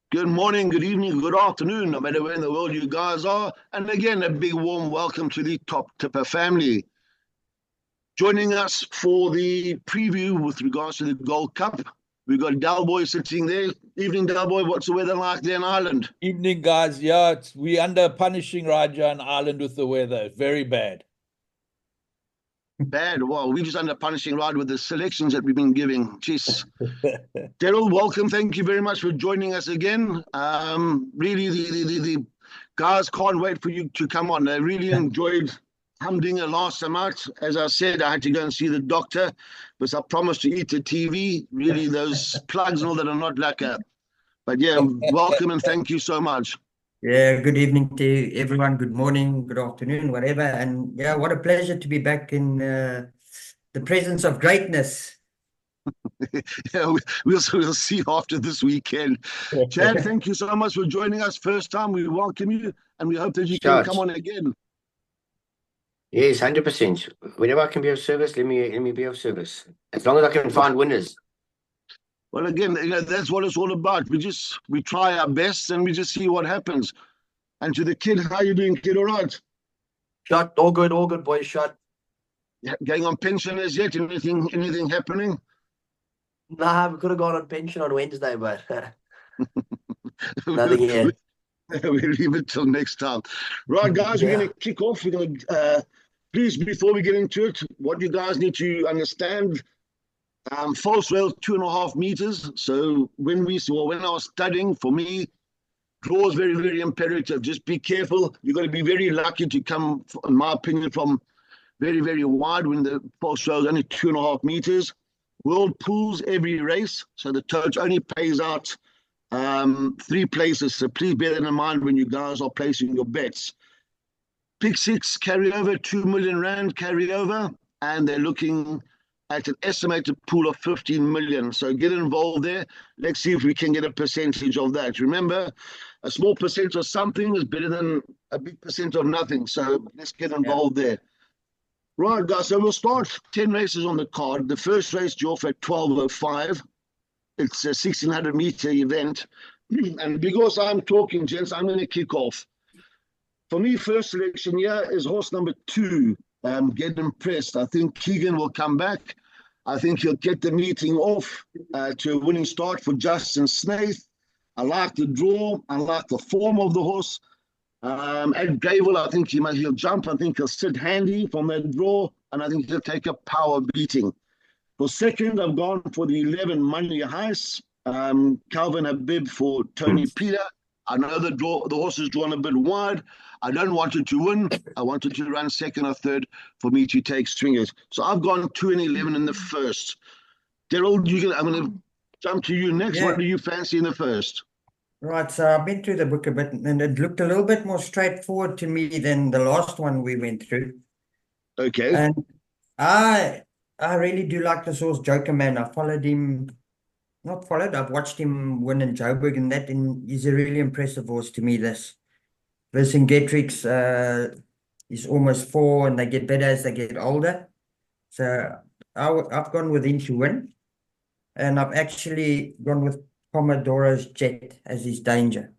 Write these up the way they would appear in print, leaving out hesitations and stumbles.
Good morning, good evening, good afternoon, no matter where in the world you guys are. And again, a big warm welcome to the Top Tipper family. Joining us for the preview with regards to the Gold Cup, we've got Dalboy sitting there. Evening, Dalboy. What's the weather like there in Ireland? Evening, guys. Yeah, we under punishing Raja and Ireland with the weather. Very bad. Bad. Well, we're just under punishing right with the selections that we've been giving. Jeez. Daryl, welcome. Thank you very much for joining us again. Really, the guys can't wait for you to come on. They really enjoyed Humdinger last night. As I said, I had to go and see the doctor because I promised to eat the TV. Really, those plugs and all that are not like a. But yeah, welcome and thank you so much. Yeah, good evening to everyone. Good morning, good afternoon, whatever. And yeah, what a pleasure to be back in the presence of greatness. Yeah, we'll see after this weekend. Chad, thank you so much for joining us. First time, we welcome you, and we hope that you can come on again. Yes, 100%. Whenever I can be of service, let me be of service. As long as I can find winners. Well, again, that's what it's all about. We try our best and we just see what happens. And to the kid, how you doing, kid? All right? Shot, all good, boys. Shot. Yeah, going on pension as yet? Anything happening? Nah, we could have gone on pension on Wednesday, but nothing yet. We'll leave it till next time. Right, guys, we're going to kick off. We're going to, please, before we get into it, what you guys need to understand. False rail 2.5 meters. So when I was studying, for me, draw is very, very imperative. Just be careful. You've got to be very lucky to come, in my opinion, from very, very wide when the false rail is only 2.5 meters. World pools every race, so the coach only pays out 3 places. So please bear that in mind when you guys are placing your bets. Pick 6 carryover, 2 million rand carryover, and they're looking at an estimated pool of 15 million. So get involved there. Let's see if we can get a percentage of that. Remember, a small percent of something is better than a big percent of nothing. So let's get involved there. Right, guys, so we'll start 10 races on the card. The first race due off at 12:05. It's a 1,600-meter event. And because I'm talking, gents, I'm going to kick off. For me, first selection here is horse number 2. Get impressed. I think Keegan will come back. I think he'll get the meeting off to a winning start for Justin Snaith. I like the draw. I like the form of the horse. At Greyville, I think he'll jump. I think he'll sit handy from that draw, and I think he'll take a power beating. For second, I've gone for the 11 Money Heist. Calvin Habib for Tony Peter. I know the horse is drawn a bit wide. I don't want it to win. I want it to run second or third for me to take swingers. So I've gone 2 and 11 in the first. Daryl, I'm going to jump to you next. Yeah. What do you fancy in the first? Right, so I've been through the book a bit, and it looked a little bit more straightforward to me than the last one we went through. Okay. And I really do like this horse, Joker Man. I followed him. I've watched him win in Joburg, and he's a really impressive horse to me. This Vercingetorix is almost 4, and they get better as they get older. So I've gone with him to win, and I've actually gone with Pomodoro's Jet as his danger.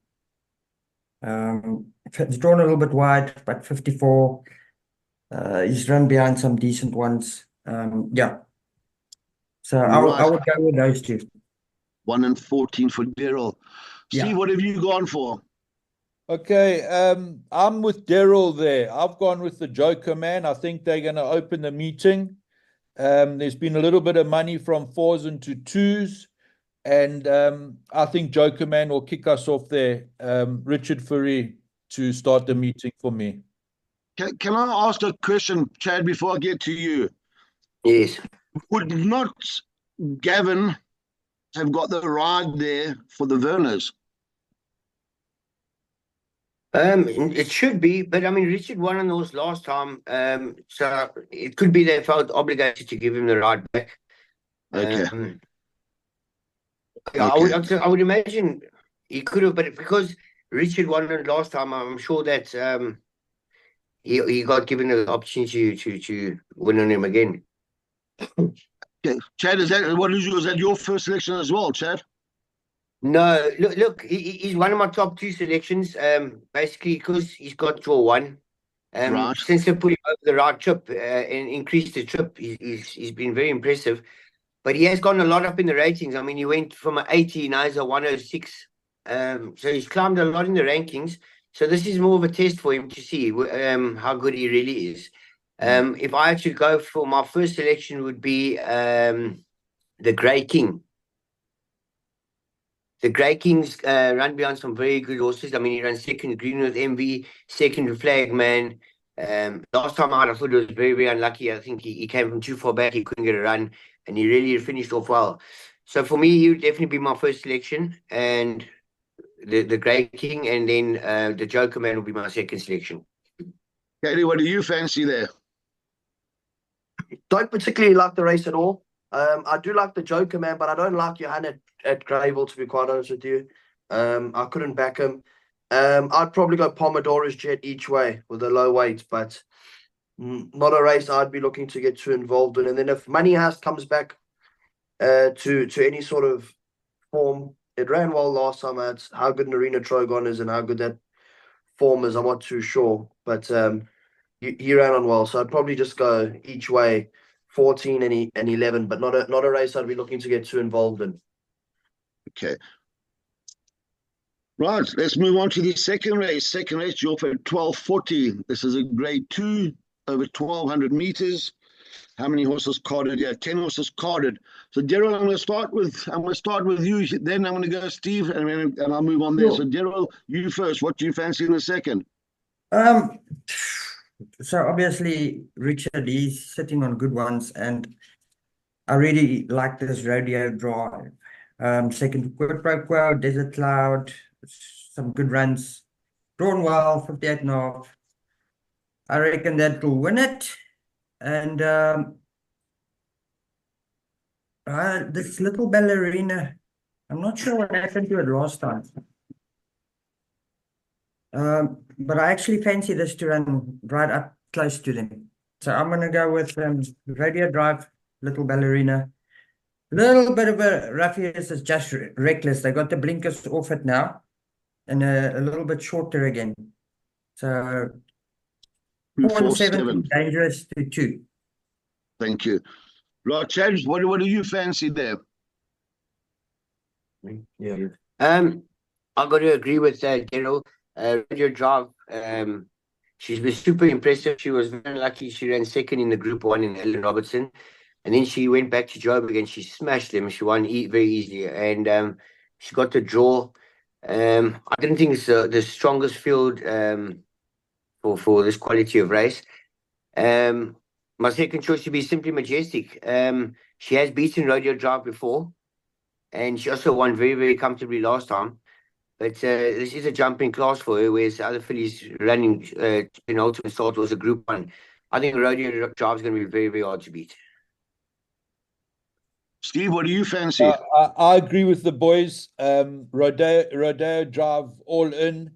It's drawn a little bit wide, but 54. He's run behind some decent ones. Yeah. So I would go with those 2. 1 and 14 for Daryl. Steve, what have you gone for? Okay, I'm with Daryl there. I've gone with the Joker Man. I think they're going to open the meeting. There's been a little bit of money from 4s into 2s. And I think Joker Man will kick us off there. Richard Fourie to start the meeting for me. Can I ask a question, Chad, before I get to you? Yes. Would not Gavin have got the ride there for the Werners? It should be, but I mean, Richard won on those last time, so it could be they felt obligated to give him the ride back. Okay. I would imagine he could have, but because Richard won it last time, I'm sure that he got given the opportunity to win on him again. Okay, Chad, is that your first selection as well, Chad? No, look, he's one of my top two selections. Basically because he's got draw one. Right. Since they put him over the right trip and increased the trip, he's been very impressive. But he has gone a lot up in the ratings. I mean, he went from an 80, now he's a 106. So he's climbed a lot in the rankings. So this is more of a test for him to see how good he really is. If I had to go for my first selection, would be the Grey King. The Grey King's run behind some very good horses. I mean, he ran second Green with MV, second Flagman. Last time out, I thought it was very, very unlucky. I think he came from too far back. He couldn't get a run, and he really finished off well. So for me, he would definitely be my first selection, and the Grey King, and then the Joker Man will be my second selection. Katie, what do you fancy there? Don't particularly like the race at all. I do like the Joker Man, but I don't like Johanna at Greyville, to be quite honest with you. I couldn't back him. I'd probably go Pomodora's Jet each way with a low weight, but not a race I'd be looking to get too involved in. And then if Money House comes back to any sort of form, it ran well last time. It's how good Narina Trogon is and how good that form is, I'm not too sure. But he ran on well, so I'd probably just go each way, 14 and 11, but not a race I'd be looking to get too involved in. Okay. Right, let's move on to the second race. Second race, you're for 1240. This is a grade 2 over 1200 meters. How many horses carded? Yeah, 10 horses carded. So, Daryl, I'm going to start with you. Then I'm going to go Steve, and I'll move on there. Sure. So, Daryl, you first. What do you fancy in the second? So obviously Richard, he's sitting on good ones, and I really like this Rodeo Drive. Second Quid Pro Quo, Desert Cloud, some good runs, drawn well, 58.5. I reckon that will win it. And this Little Ballerina, I'm not sure what happened to it last time. But I actually fancy this to run right up close to them. So I'm going to go with Radio Drive, Little Ballerina. A little bit of a roughiest is Just Reckless. They got the blinkers off it now, and a little bit shorter again. So 4 and 7, Dangerous to 2. Thank you. Right, Chad, what do you fancy there? Yeah. I've got to agree with Daryl. Radio Drive, she's been super impressive. She was very lucky. She ran second in the Group 1 in Ellen Robertson. And then she went back to Joburg and she smashed them. She won very easily. And she got the draw. I didn't think it's the strongest field for this quality of race. My second choice would be Simply Majestic. She has beaten Radio Drive before. And she also won very, very comfortably last time. But this is a jumping class for her, whereas the other fillies running in Ultimate Start was a Group 1. I think Rodeo Drive is going to be very, very hard to beat. Steve, what do you fancy? I agree with the boys. Rodeo Drive all in.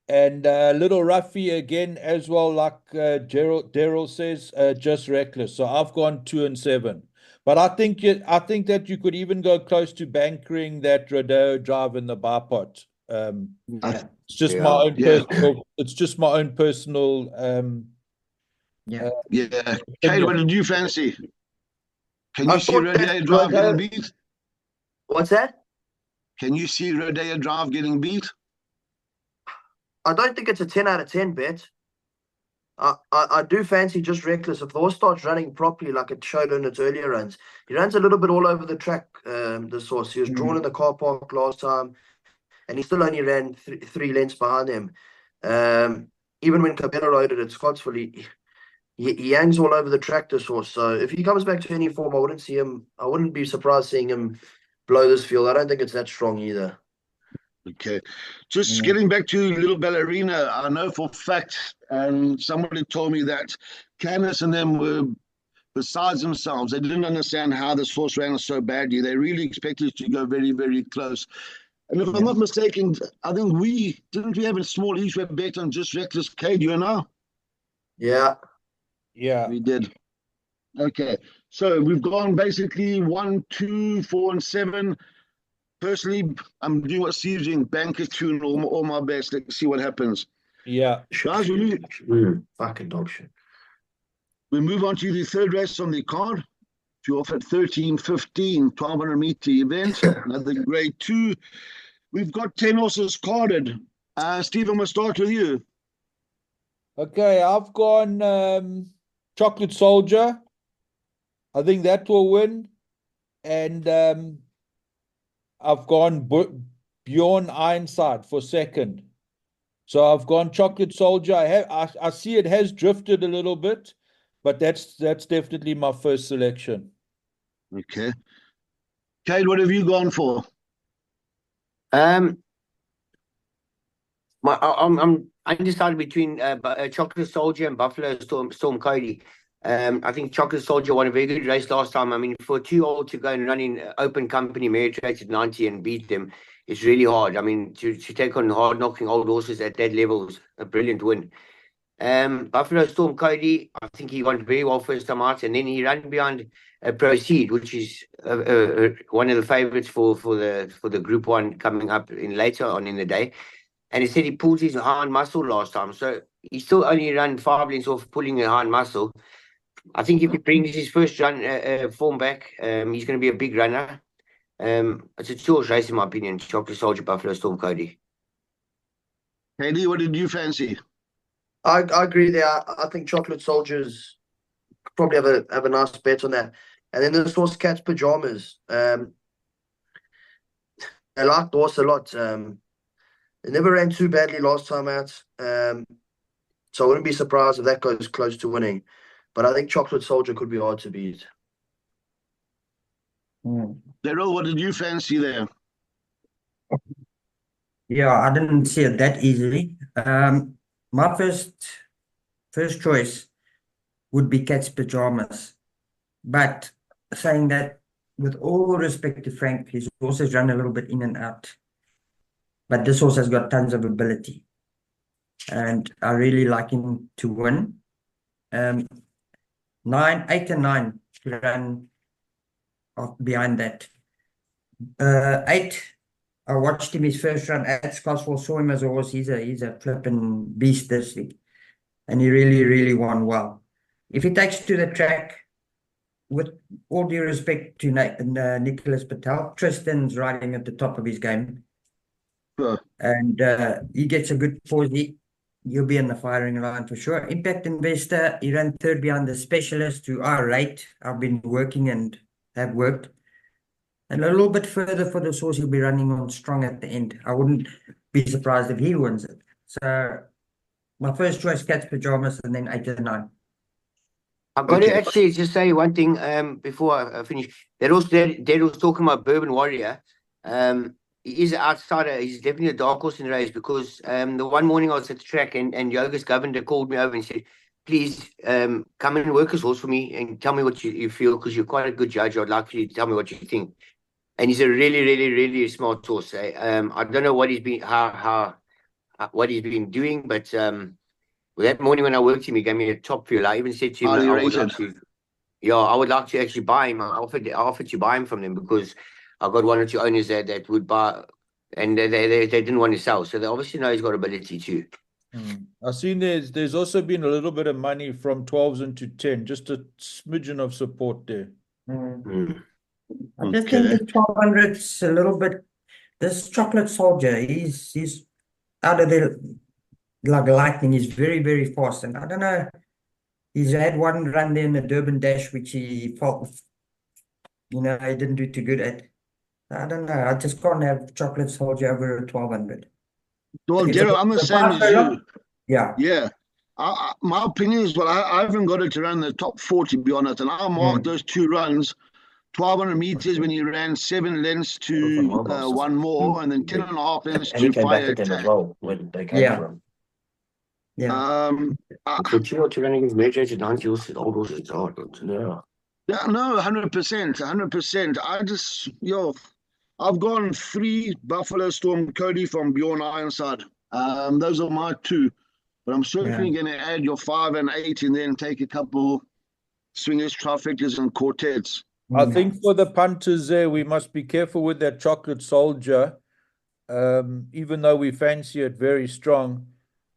And Little Ruffy again as well, like Daryl says, Just Reckless. So I've gone 2 and 7. But I think that you could even go close to bankering that Rodeo Drive in the bar pot. It's just my own personal. It's just my own personal. Kate, what did you fancy? Can you see Rodeo Drive getting beat? What's that? Can you see Rodeo Drive getting beat? I don't think it's a 10 out of 10 bet. I do fancy Just Reckless. If the horse starts running properly like it showed in its earlier runs, he runs a little bit all over the track, this horse. He was drawn in the car park last time, and he still only ran three lengths behind him. Even when Cabela rode it at Scottsville, he hangs all over the track, this horse. So if he comes back to any form, I wouldn't be surprised seeing him blow this field. I don't think it's that strong either. Okay, just getting back to Little Ballerina, I know for a fact, and somebody told me that Candace and them were besides themselves. They didn't understand how this horse ran so badly. They really expected it to go very, very close. And if I'm not mistaken, I think we have a small each-way bet on Just Reckless, Cade, you and I? Yeah, we did. Okay, so we've gone basically 1, 2, 4, and 7. personally, I'm doing what Steve's doing, bank it to all my best. Let's see what happens. Yeah. Guys, Fucking dog shit. we move on to the third race on the card. To off at 13:15, 1200 meter event, another grade 2. We've got 10 horses carded. Steve, I'm going to start with you. Okay, I've gone Chocolate Soldier. I think that will win. And I've gone Bjorn Ironside for second. So I've gone Chocolate Soldier. I see it has drifted a little bit, but that's definitely my first selection. Okay. Kate, what have you gone for? I'm undecided between Chocolate Soldier and Buffalo Storm Cody. I think Chocolate Soldier won a very good race last time. I mean, for a 2-year-old to go and run in open company, merit rated 90 and beat them, it's really hard. I mean, to take on hard knocking old horses at that level is a brilliant win. Buffalo Storm Cody, I think he went very well first time out, and then he ran behind Proceed, which is one of the favourites for the Group 1 coming up in later on in the day. And he said he pulled his hind muscle last time, so he still only ran 5 lengths off pulling a hind muscle. I think if he brings his first run form back, he's going to be a big runner. It's a two-horse race in my opinion. Chocolate Soldier, Buffalo Storm Cody. Katie, what did you fancy? I agree there. I think Chocolate Soldiers probably have a nice bet on that. And then this horse, Cat's Pajamas. I like the horse a lot. It never ran too badly last time out. So I wouldn't be surprised if that goes close to winning. But I think Chocolate Soldier could be hard to beat. Daryl, what did you fancy there? Yeah, I didn't see it that easily. My first choice would be Cat's Pajamas. But saying that, with all respect to Frank, his horses run a little bit in and out. But this horse has got tons of ability. And I really like him to win. 8 and 9 to run behind that. 8, I watched him his first run at Scottsville, saw him as a horse. He's a flipping beast this week. And he really, really won well. If he takes to the track, with all due respect to Nicholas Patel, Tristan's riding at the top of his game. Sure. And he gets a good 40. You'll be in the firing line for sure. Impact Investor, he ran third behind the Specialist, who I rate. I've been working and have worked. And a little bit further for the source, he'll be running on strong at the end. I wouldn't be surprised if he wins it. So my first choice, Cat's Pajamas, and then 8 and 9. I've got to actually just say one thing before I finish. Dad was talking about Bourbon Warrior. He is an outsider. He's definitely a dark horse in the race because the one morning I was at the track and Yogas Governor called me over and said, please come and work his horse for me and tell me what you feel, because you're quite a good judge. I'd like you to tell me what you think. And he's a really, really, really smart horse. I don't know what he's been what he's been doing, but that morning when I worked him, he gave me a top feel. I even said to him, I would like to actually buy him. I offered to buy him from them because I got one or two owners that would buy, and they didn't want to sell. So they obviously know he's got ability too. I've seen there's also been a little bit of money from 12s into 10, just a smidgen of support there. I just think the 1200's a little bit. This Chocolate Soldier, he's out of there like lightning. He's very, very fast, and I don't know. He's had one run there in the Durban Dash, which he felt, he didn't do too good at. I don't know. I just can't have Chocolate Soldier over 1200. Well, Daryl, I'm the same as you. Yeah. My opinion is, I haven't got it to run the top 40, to be honest, and I marked those 2 runs. 1200 meters when he ran 7 lengths to one more, and then 10.5 lengths to Fire Attack. Well when they came from. Yeah. For 2 to running his merit rated 90 horses, old horses, it's hard. Yeah, no, 100%. I just, I've gone 3 Buffalo Storm Cody from Bjorn Ironside. Those are my 2, but I'm certainly going to add your 5 and 8, and then take a couple swingers, trifectas, and quartets. I think for the punters there, we must be careful with that Chocolate Soldier. Even though we fancy it very strong,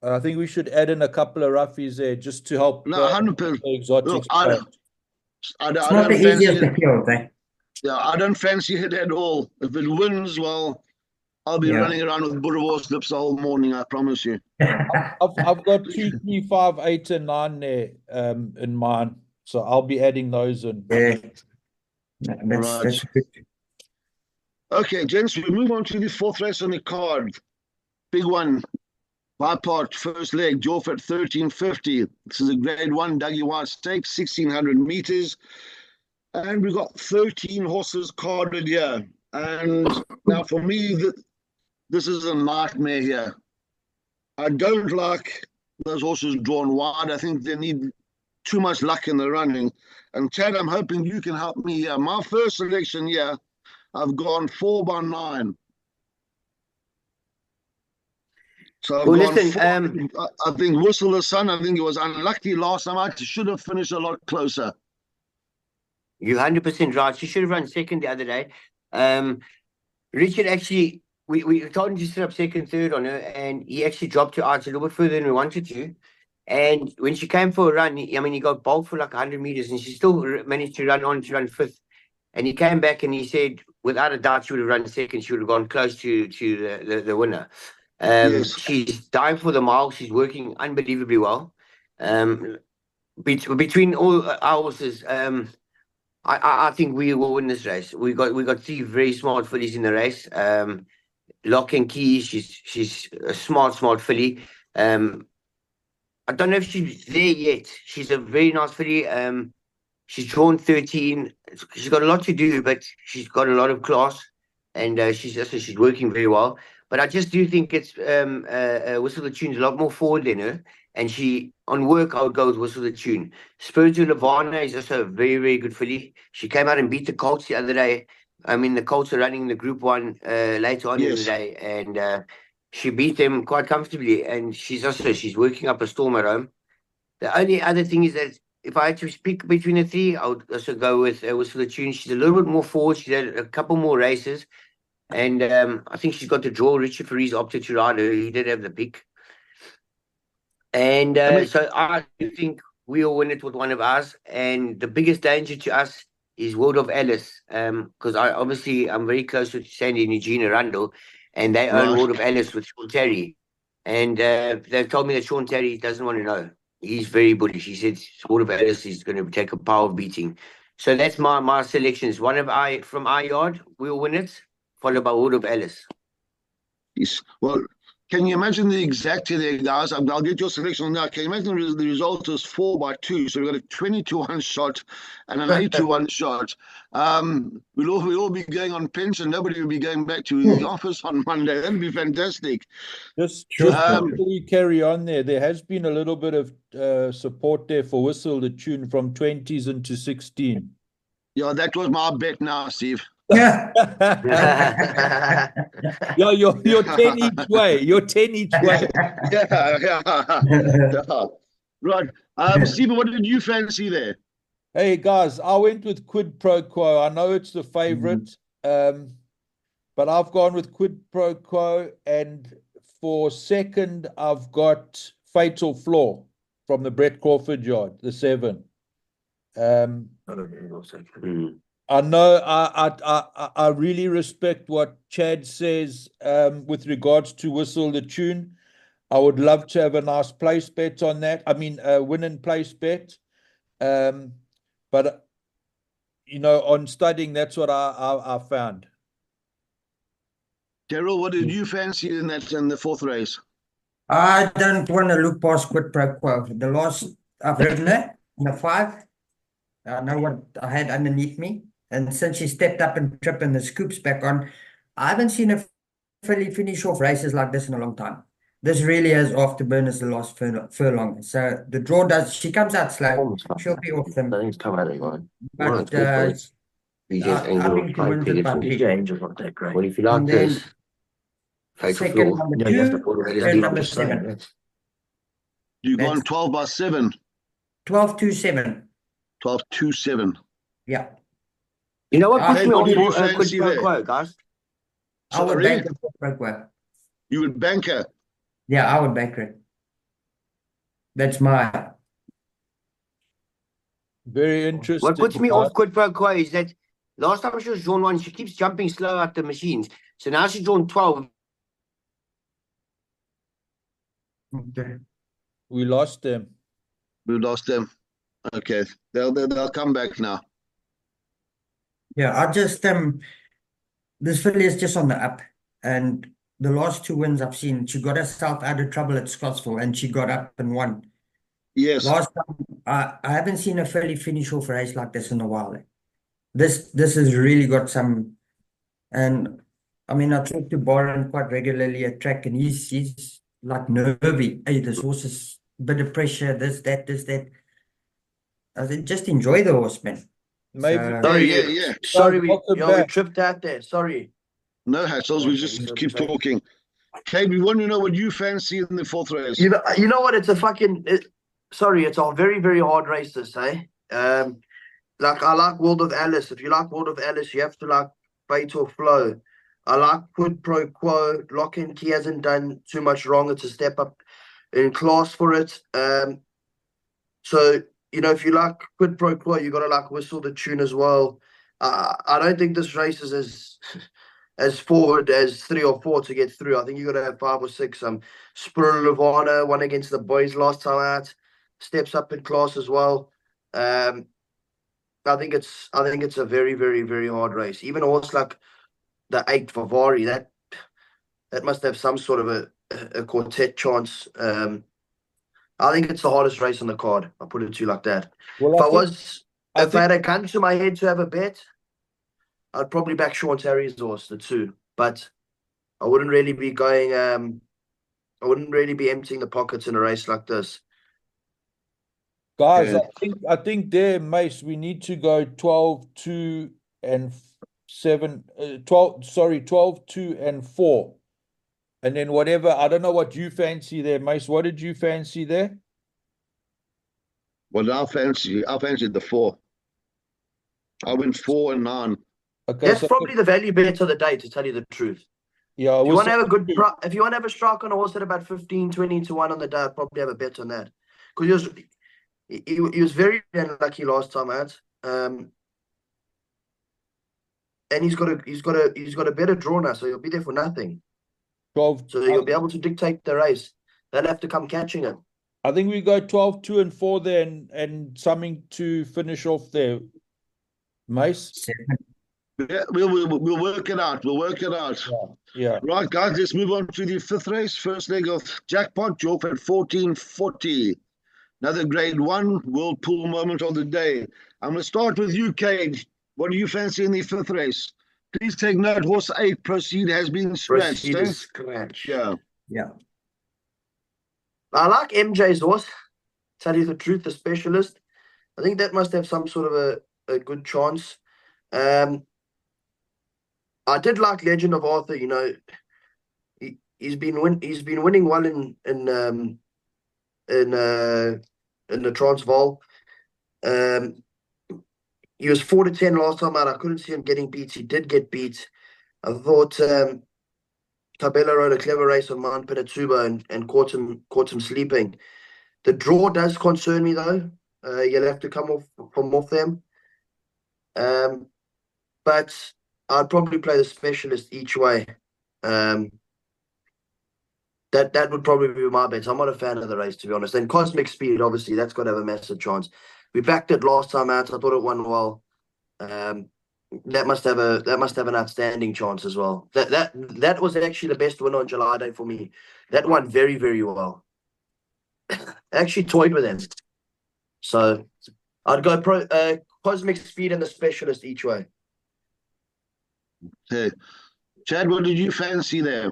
I think we should add in a couple of roughies there just to help No, 100%. the exotics. I It's not the don't fancy easiest it. to kill, eh? Yeah, I don't fancy it at all. If it wins, well, I'll be Yeah. running around with boerewors lips the whole morning, I promise you. I've got 2, 3, 5, 8, and 9 there in mine, so I'll be adding those in. Yeah. Right. That's good. Okay, gents, we move on to the fourth race on the card. Big one. Bipart, first leg, Joff at 1350. This is a grade 1 Dougie White Stakes, 1600 meters. And we've got 13 horses carded here. And now for me, this is a nightmare here. I don't like those horses drawn wide. I think they need too much luck in the running. And Chad, I'm hoping you can help me here. My first selection here, I've gone 4 by 9. So I've Well, gone listen, I think Whistle the Sun, I think he was unlucky last time out. He should have finished a lot closer. You're 100% right. She should have run second the other day. Richard actually, we told him to set up second, third on her, and he actually dropped her odds a little bit further than we wanted to. And when she came for a run, he got bowled for like 100 meters, and she still managed to run fifth. And he came back and he said, without a doubt, she would have run second. She would have gone close to the winner. Yes. She's dying for the mile. She's working unbelievably well. Between all our horses, I think we will win this race. We got 3 very smart fillies in the race. Lock and Key, she's a smart filly. I don't know if she's there yet. She's a very nice filly. She's drawn 13. She's got a lot to do, but she's got a lot of class, and she's working very well. But I just do think it's Whistle the Tune's a lot more forward than her, and on work I would go with Whistle the Tune. Spiritu Lavana is also a very, very good filly. She came out and beat the Colts the other day. I mean, the Colts are running the Group 1 later on in the day, and she beat them quite comfortably. And she's working up a storm at home. The only other thing is that if I had to pick between the 3, I would also go with Whistle the Tune. She's a little bit more forward. She's had a couple more races. And I think she's got the draw. Richard Faris opted to ride her. He did have the pick. And so I do think we'll win it with one of ours. And the biggest danger to us is World of Alice. Because I'm very close with Sandy and Eugene Arundel. And they own World of Alice with Sean Terry. And they've told me that Sean Terry doesn't want to know. He's very bullish. He said World of Alice is going to take a power beating. So that's my selections. From our yard, we'll win it. Followed by World of Alice. Yes. Well, can you imagine the exact here there, guys? I'll get your selection now. Can you imagine the result is 4 by 2? So we've got a 20-1 shot and an 8-1 shot. We'll all be going on pension. Nobody will be going back to the office on Monday. That'd be fantastic. Just before we carry on there has been a little bit of support there for Whistle the Tune from 20s into 16. Yeah, that was my bet now, Steve. Yeah. Yeah, you're 10 each way. You're 10 each way. Yeah. Right. Stephen, what did you fancy there? Hey, guys, I went with Quid Pro Quo. I know it's the favorite, but I've gone with Quid Pro Quo. And for second, I've got Fatal Flaw from the Brett Crawford yard, the 7. I know I really respect what Chad says with regards to Whistle the Tune. I would love to have a nice place bet on that. I mean, a win and place bet. But, on studying, that's what I found. Daryl, what did you fancy in the 4th race? I don't want to look past Quid Pro Quo. The last I've ridden her in the 5. I know what I had underneath me. And since she stepped up and tripped and the scoops back on, I haven't seen a filly finish off races like this in a long time. This really has afterburners the last furlong. So the draw she comes out slow. She'll be off them. Things come out of one. But I think she wins it by big. Angels not that great. Well, if you like And then this, second, number 2, and number 7. You've gone 12 by 7. 12-2-7. 12-2-7. Yeah. You know what puts I me what off do you more quid fancy pro there? quo, guys? would Sorry? bank it for quid pro. You would bank her. Yeah, I would bank it. That's my. Very What interesting. puts me off quid pro quo is that last time she was drawn 1, she keeps jumping slow at the machines. So now she's drawn 12. Okay. We lost them. We lost them. Okay. They'll come back now. Yeah, I just this filly is just on the up, and the last 2 wins I've seen, she got herself out of trouble at Scottsville, and she got up and won. Yes. Last time, I haven't seen a filly finish off a race like this in a while. This has really got some, and I mean, I talk to Byron quite regularly at track, and he's like nervy. Hey, this horse is a bit of pressure, this, that. I said, just enjoy the horse, man. Maybe. So- Sorry, Yeah. sorry, welcome we back. tripped out there. Sorry. No hassles. We Okay, just so keep sorry. talking. Kate, we want to know what you fancy in the 4th race. You know what? It's a fucking. Sorry, it's a very, very hard race this, eh? Like I like World of Alice. If you like World of Alice, you have to like Bait or Flow. I like Quid Pro Quo. Lock and Key hasn't done too much wrong. It's a step up in class for it. So you know, if you like Quid Pro Quo, you got to like Whistle the Tune as well. I don't think this race is as forward as 3 or 4 to get through. I think you got to have 5 or 6. Spur Lavana won against the boys last time out, steps up in class as well. I think it's a very, very, very hard race. Even a horse like the 8 Favari, that must have some sort of a quartet chance. I think it's the hardest race on the card. I'll put it to you like that. Well, If I had a gun to my head to have a bet, I'd probably back Sean Terry's horse, the 2. But I wouldn't really be going. I wouldn't really be emptying the pockets in a race like this. guys, Yeah. I think there, Mace, we need to go 12, 2, and 7. 12, 2, and 4. And then whatever, I don't know what you fancy there, Mace. What did you fancy there? Well, I fancied the 4. I went 4 and 9. Okay, That's so probably the value bet of the day, to tell you the truth. yeah, If you want to have a good, if you want to have a strike on a horse at about 15, 20 to 1 on the day, I'd probably have a bet on that. Because he was very unlucky last time out. And he's got a better draw now, so he'll be there for nothing. 12. So he'll be able to dictate the race. They'll have to come catching him. I think we go 12, 2, and 4 there, and something to finish off there, Mace. Yeah, we'll work it out. We'll work it out. Yeah. Right, guys, let's move on to the 5th race. First leg of Jackpot, Joe at 1440. Another grade 1 whirlpool moment of the day. I'm going to start with you, Cade. What do you fancy in the 5th race? Please take note, horse 8, Proceed, has been scratched. Proceed Eh? is scratch. Yeah. I like MJ's horse. Tell you the truth, the specialist. I think that must have some sort of a good chance. I did like Legend of Arthur. You know, he's been winning well in the Transvaal. He was 4 to 10 last time out. I couldn't see him getting beat. He did get beat. I thought Tabella rode a clever race on Mount Pinatubo and caught him sleeping. The draw does concern me though. You'll have to come off them. But I'd probably play the specialist each way. That would probably be my bets. I'm not a fan of the race, to be honest. And Cosmic Speed, obviously, that's got to have a massive chance. We backed it last time out. I thought it won well. That must have an outstanding chance as well. That was actually the best winner on July Day for me. That won very, very well. I actually toyed with them. So I'd go Cosmic Speed and the specialist each way. Okay. Chad, what did you fancy there?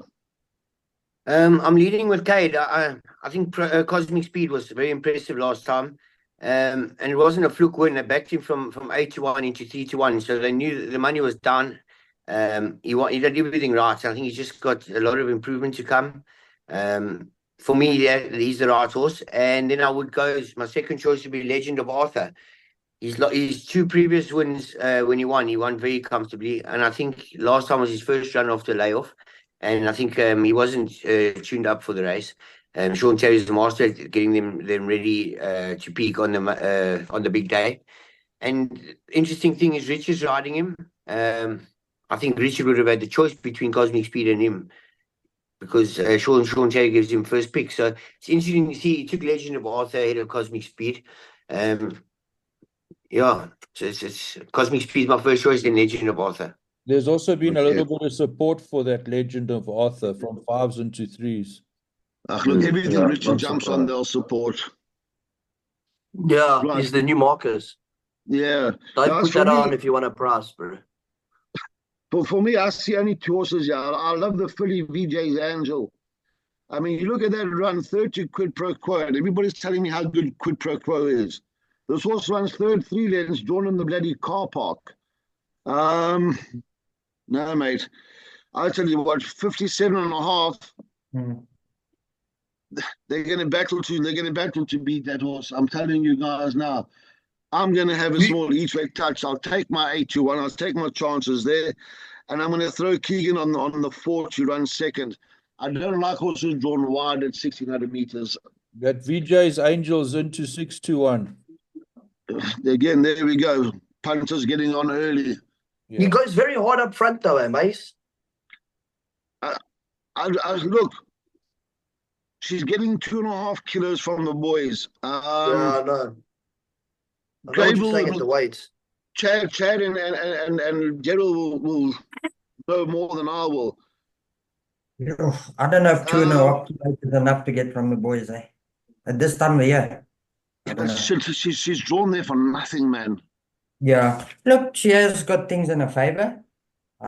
I'm leading with Cade. I think Cosmic Speed was very impressive last time. And it wasn't a fluke win. They backed him from 8 to 1 into 3 to 1. So they knew the money was done. He did everything right. I think he's just got a lot of improvement to come. For me, he's the right horse. And then I would go, my second choice would be Legend of Arthur. his two previous wins, when he won very comfortably, and I think last time was his first run after layoff, and I think he wasn't tuned up for the race. Sean Terry's the master at getting them ready to peak on the big day. And interesting thing is Richard's riding him. I think Richard would have had the choice between Cosmic Speed and him, because Sean Terry gives him first pick. So it's interesting to see he took Legend of Arthur ahead of Cosmic Speed. Yeah, so it's Cosmic Speed is my first choice, then Legend of Arthur. There's also been a Okay. little bit of support for that Legend of Arthur from 5s into 3s. Look, everything Yeah, Richard I'm jumps on, surprised. they'll support. Yeah, Right. he's the new Marcus. Yeah. Don't Guys, put for that me- on if you want a prize, bro. For me, I see only two horses. Yeah, I love the filly VJ's Angel. I mean, you look at that run, third to Quid Pro Quo, and everybody's telling me how good Quid Pro Quo is. This horse runs third, 3 lengths, drawn in the bloody car park. No, mate. I'll tell you what, 57.5. Mm. They're going to battle to beat that horse. I'm telling you guys now. I'm going to have a small each way touch. I'll take my 8-1. I'll take my chances there. And I'm going to throw Keegan on the 4 to run second. I don't like horses drawn wide at 1,600 meters. That VJ's Angels into 6-1. Again, there we go. Punters getting on early. Yeah. He goes very hard up front, though, Mace. I look, she's getting 2.5 kilos from the boys. Yeah, I know. I know what you're Greyville saying at the weights. Chad and Gerald will know more than I will. I don't know if 2.5 kilos is enough to get from the boys, eh? At this time of the year. I don't know. She's drawn there for nothing, man. Yeah. Look, she has got things in her favor.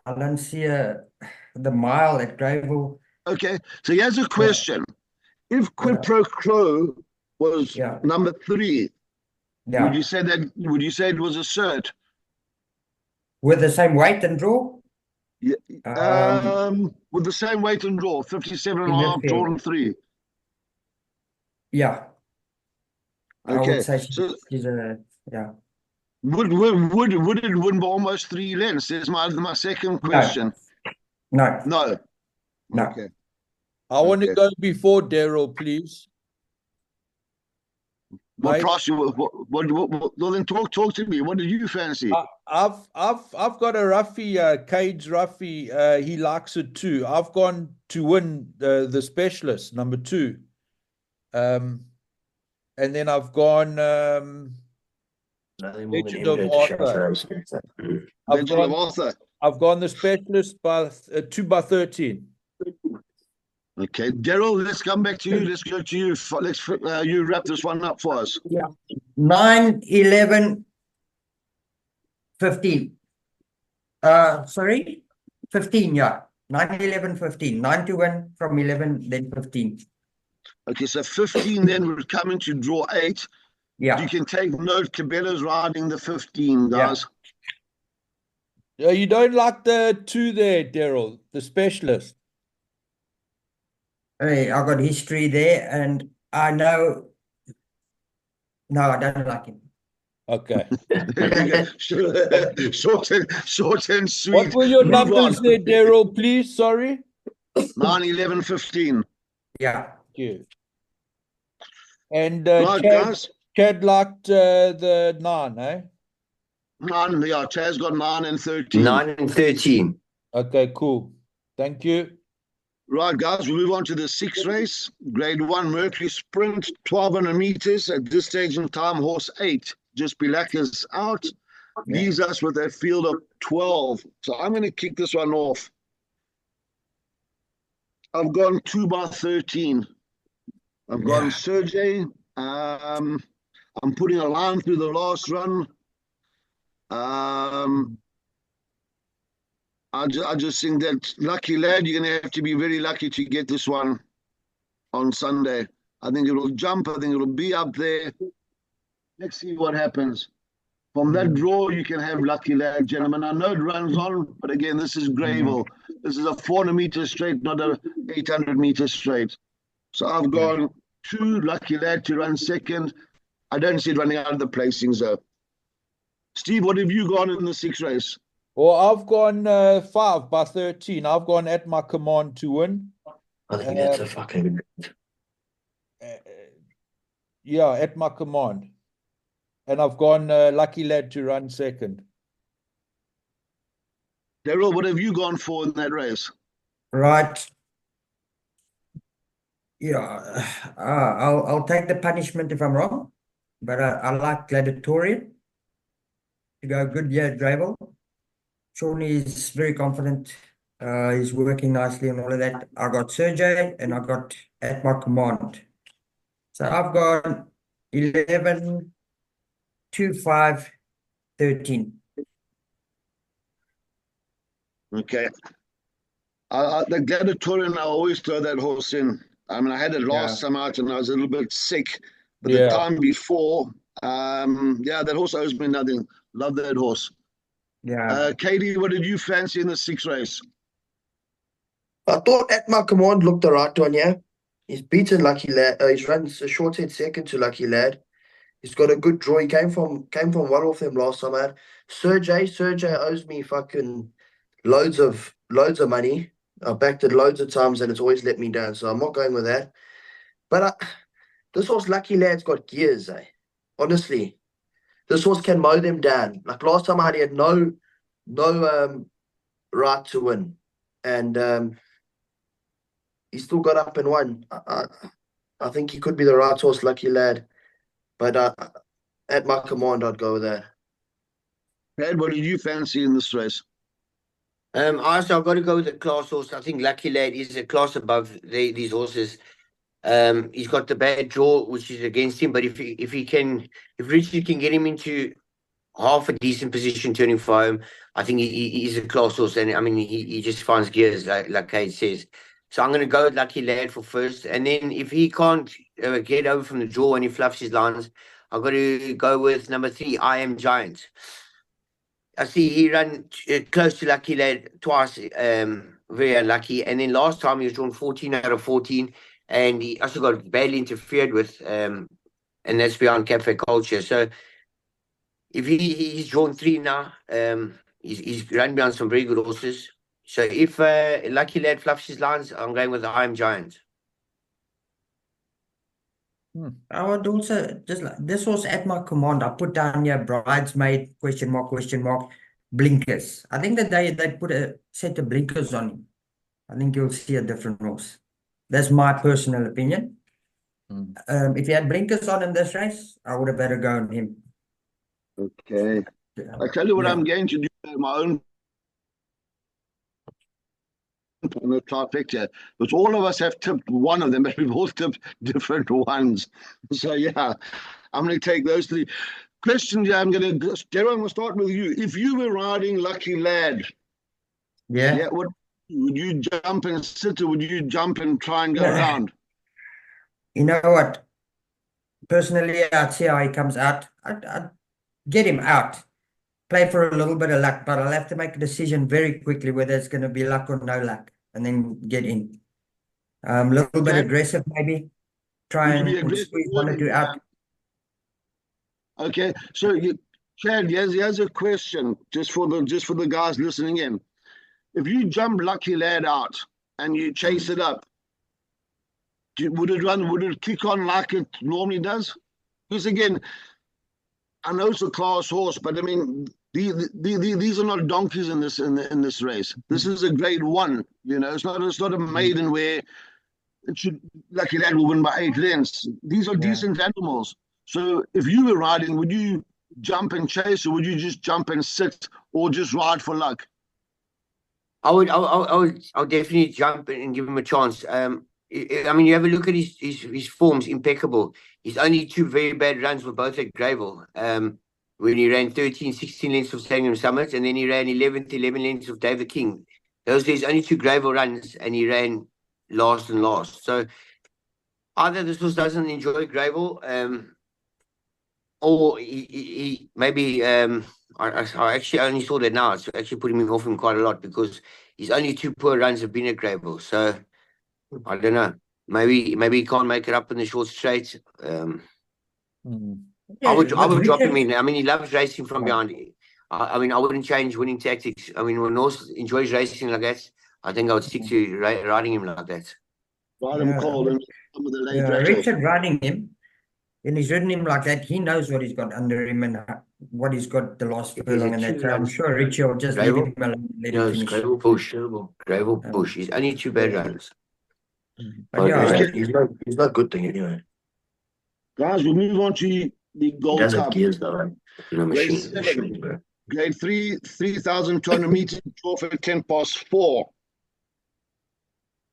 I don't see the mile at Greyville. Okay, so here's a question. If Quid Pro Quo was Yeah. number 3, Yeah. would you say it was a cert? With the same weight and draw? Yeah. With the same weight and draw, 57.5 In the drawn 3. Yeah. I Okay, would say so she's a, yeah. would it win by almost 3 lengths? There's my second question. No. No. No. Okay. I want to Okay. go before Daryl, please. What Mate, price you? Well, then talk to me. What did you fancy? I've got a roughie, Cage roughie. He likes it too. I've gone to win the specialist number 2. And then I've gone Legend of Arthur. Legend of Arthur. I've gone the specialist by 2 by 13. Okay, Daryl, let's come back to you. Let's go to you. Let's you wrap this one up for us. 9, 11, 15. Sorry? 15, yeah. 9, 11, 15. 9 to win from 11, then 15. Okay, so 15 then would come into draw 8. Yeah. You can take note. Cabela's riding the 15, guys. You don't like the 2 there, Daryl, the specialist. Hey, I got history there, and I know. No, I don't like him. Okay. Short and sweet. What were your Move numbers on. there, Daryl, please? Sorry. 9, 11, 15. Yeah. Thank you. And Right, guys. Chad liked the 9, eh? 9, yeah. Chaz got 9 and 13. 9 and 13. Okay, cool. Thank you. Right, guys, we move on to the 6th race. Grade 1 Mercury Sprint, 1,200 meters. At this stage in time, horse 8, Just Be Luck is out. Leaves us with a field of 12. So I'm going to kick this one off. I've gone 2 by 13. I've gone Sergey. I'm putting a line through the last run. I just think that Lucky Lad, you're going to have to be very lucky to get this one on Sunday. I think it'll jump. I think it'll be up there. Let's see what happens. From that draw, you can have Lucky Lad, gentlemen. I know it runs on, but again, this is Greyville. This is a 400-meter straight, not a 800-meter straight. So I've gone 2 Lucky Lad to run second. I don't see it running out of the placings, though. Steve, what have you gone in the 6th race? Well, I've gone 5 by 13. I've gone At My Command to win. I think that's a fucking. Yeah, At My Command. And I've gone Lucky Lad to run second. Daryl, what have you gone for in that race? Right. Yeah, I'll take the punishment if I'm wrong, but I like Gladiatorian to go good year at Greyville. Sean is very confident. He's working nicely and all of that. I got Sergey and I got At My Command. So I've got 11, 2, 5, 13. Okay. The Gladiatorian, I always throw that horse in. I mean, I had it last time out and I was a little bit sick. But the time before, that horse owes me nothing. Love that horse. Yeah. Katie, what did you fancy in the 6th race? I thought At My Command looked the right one, yeah. He's beaten Lucky Lad. He's run a short head second to Lucky Lad. He's got a good draw. He came from one off them last time out. Sergey owes me fucking loads of money. I've backed it loads of times and it's always let me down. So I'm not going with that. But this horse, Lucky Lad's got gears, eh? Honestly, this horse can mow them down. Like last time out, he had no right to win, and he still got up and won. I think he could be the right horse, Lucky Lad. But At My Command, I'd go with that. Ed, what did you fancy in this race? I've got to go with the class horse. I think Lucky Lad is a class above these horses. He's got the bad draw, which is against him. But if Richard can get him into half a decent position turning for home, I think he's a class horse. And I mean, he just finds gears, like Kate says. So I'm going to go with Lucky Lad for first. And then if he can't get over from the draw and he fluffs his lines, I've got to go with number 3, I Am Giant. I see he ran close to Lucky Lad twice, very unlucky. And then last time he was drawn 14 out of 14, and he also got badly interfered with, and that's beyond cafe culture. So if he's drawn 3 now, he's run beyond some very good horses. So if Lucky Lad fluffs his lines, I'm going with the I Am Giant. I would also just like this was At My Command. I put down here bridesmaid question mark blinkers. I think that they put a set of blinkers on him. I think you'll see a different horse. That's my personal opinion. If he had blinkers on in this race, I would have better go on him. Okay. I tell you what I'm going to do my own on the trifecta, because all of us have tipped one of them, but we've all tipped different ones. So yeah, I'm going to take those 3 questions. I'm going to, Darren, I'm going to start with you. If you were riding Lucky Lad, what would you jump and sit, or would you jump and try and go around? You know what? Personally, I'd see how he comes out. I'd get him out. Play for a little bit of luck, but I'll have to make a decision very quickly whether it's going to be luck or no luck, and then get in. A little bit aggressive, maybe. Try and squeeze 1 or 2 out. Okay, so Chad, here's a question just for the guys listening in. If you jump Lucky Lad out and you chase it up, would it kick on like it normally does? Because again, I know it's a class horse, but I mean, these are not donkeys in this race. This is a grade 1. You know, it's not a maiden where Lucky Lad will win by 8 lengths. These are decent animals. So if you were riding, would you jump and chase, or would you just jump and sit, or just ride for luck? I would definitely jump and give him a chance. I mean, you have a look at his forms, impeccable. His only 2 very bad runs were both at Greyville. When he ran 13, 16 lengths of Stadium Summit, and then he ran 11 lengths of David King. Those are his only 2 Greyville runs, and he ran last. So either this horse doesn't enjoy Greyville, or he maybe I actually only saw that now. It's actually putting me off him quite a lot, because his only 2 poor runs have been at Greyville. So I don't know. Maybe he can't make it up in the short straight. I would With drop him Richard, in. I mean, he loves racing from behind. I mean, I wouldn't change winning tactics. I mean, when North enjoys racing like that, I think I would stick to riding him like that. Ride him cold and some of the late rattles. Richard riding him, and he's ridden him like that. He knows what he's got under him and what he's got the last furlong and that. So I'm sure Richie will just leave him alone, let him finish. Greyville push, Greyville push. He's only 2 bad runs. But yeah, He's not a good thing anyway. Guys, we move on to the He Gold does have Cup. gears though. Race Machine, 7, bro. grade 3, 3,200 meters, 12 at 10 past 4.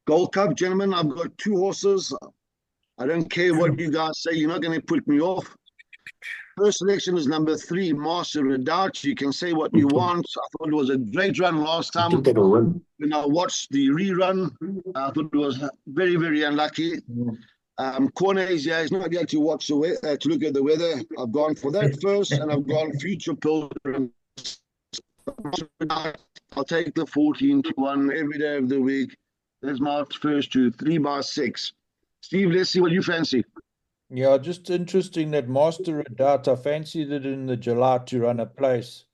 Gold Cup, gentlemen, I've got 2 horses. I don't care what you guys say. You're not going to put me off. First selection is number 3, Master Redoubt. You can say what you want. I thought it was a great run last I time. think they will win. When I watched the rerun, I thought it was very, very unlucky. Corner is here. He's not here to watch the weather, to look at the weather. I've gone for that first, and I've gone Future Pill. I'll take the 14-1 every day of the week. There's my first 2, 3 by 6. Steve, let's see what you fancy. Yeah, just interesting that Master Redoubt, I fancied it in the July to run a place.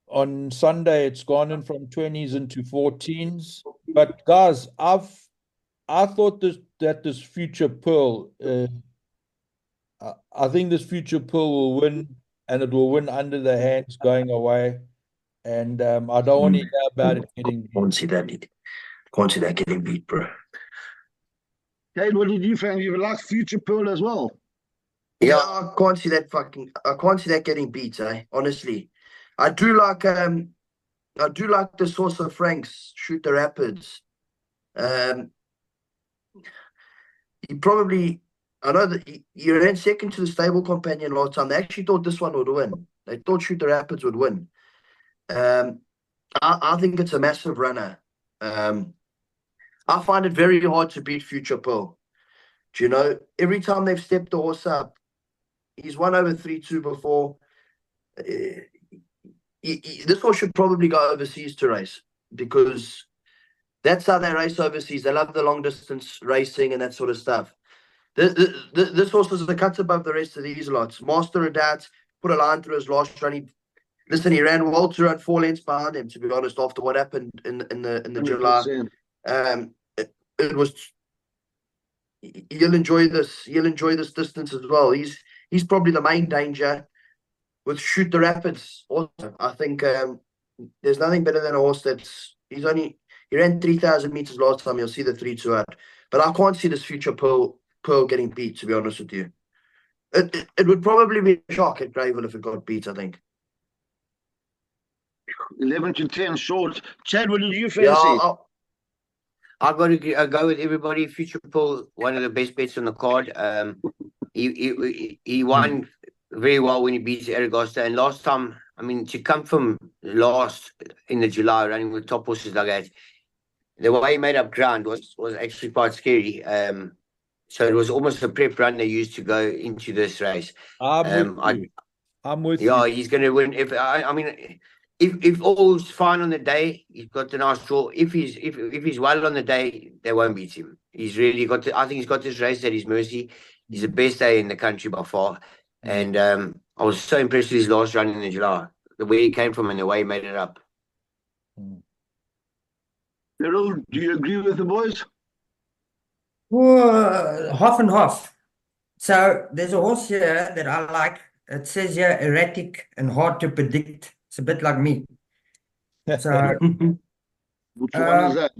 On Sunday, it's gone in from 20s into 14s. But guys, I thought that this Future Pearl, I think this Future Pearl will win, and it will win under the hands going away. And I don't want to hear about it getting beat. Can't see that getting beat, bro. Kate, what did you fancy? You like Future Pearl as well? Yeah, I can't see that getting beat, honestly. I do like the Source of Franks, Shoot the Rapids. He probably, I know that he ran second to the Stable Companion last time. They actually thought this one would win. They thought Shoot the Rapids would win. I think it's a massive runner. I find it very hard to beat Future Pearl. Do you know, every time they've stepped the horse up, he's won over 3-2 before. This horse should probably go overseas to race, because that's how they race overseas. They love the long distance racing and that sort of stuff. This horse is a cut above the rest of these lots. Master Redoubt put a line through his last run. He ran well to run 4 lengths behind him, to be honest, after what happened in the July. It was. You'll enjoy this distance as well. He's probably the main danger with Shoot the Rapids. Also, I think there's nothing better than a horse he ran 3,000 meters last time. You'll see the 3-2 out, but I can't see this Future Pearl getting beat, to be honest with you. It would probably be a shock at Greyville if it got beat, I think. 11 to 10 short. Chad, what did you fancy? Yeah, I've got to go with everybody. Future Pearl, one of the best bets on the card. He won very well when he beat Aragosta. And last time, I mean, to come from last in the July running with top horses like that, the way he made up ground was actually quite scary. So it was almost a prep run they used to go into this race. I'm with you. Yeah, he's going to win. If all's fine on the day, he's got a nice draw. If he's well on the day, they won't beat him. He's really got. I think he's got this race at his mercy. He's the best day in the country by far. And I was so impressed with his last run in the July, the way he came from and the way he made it up. Cyril, do you agree with the boys? Well, half and half. So there's a horse here that I like. It says here erratic and hard to predict. It's a bit like me. So Which one is that?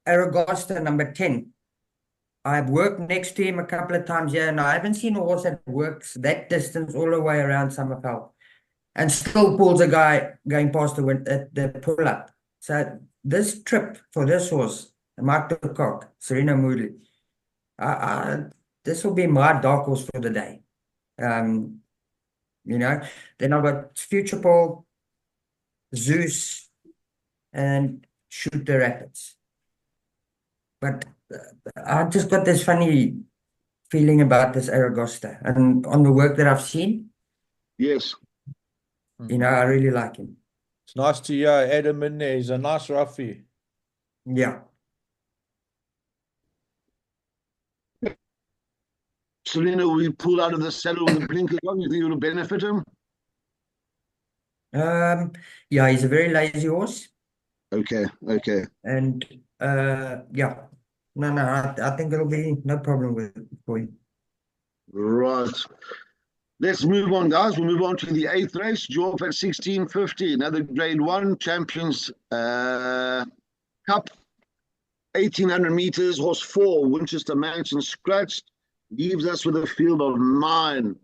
Aragosta, number 10. I've worked next to him a couple of times here, and I haven't seen a horse that works that distance all the way around Summerfell and still pulls a guy going past the pull-up. So this trip for this horse, Mark de Kock, Serena Moodley, this will be my dark horse for the day. You know, then I've got Future Pearl, Zeus, and Shoot the Rapids. But I just got this funny feeling about this Aragosta, and on the work that I've seen, Yes. you know, I really like him. It's nice to hear Adam in there. He's a nice roughie. Yeah. Selena will be pulled out of the saddle with the blinkers on? You think it will benefit him? Yeah, he's a very lazy horse. Okay, okay. And yeah. No, I think it'll be no problem with for him. Right. Let's move on, guys. We'll move on to the 8th race, draw up at 1650. Another Grade 1 Champions Cup. 1800 meters, horse 4, Winchester Mansion Scratched. Leaves us with a field of 9.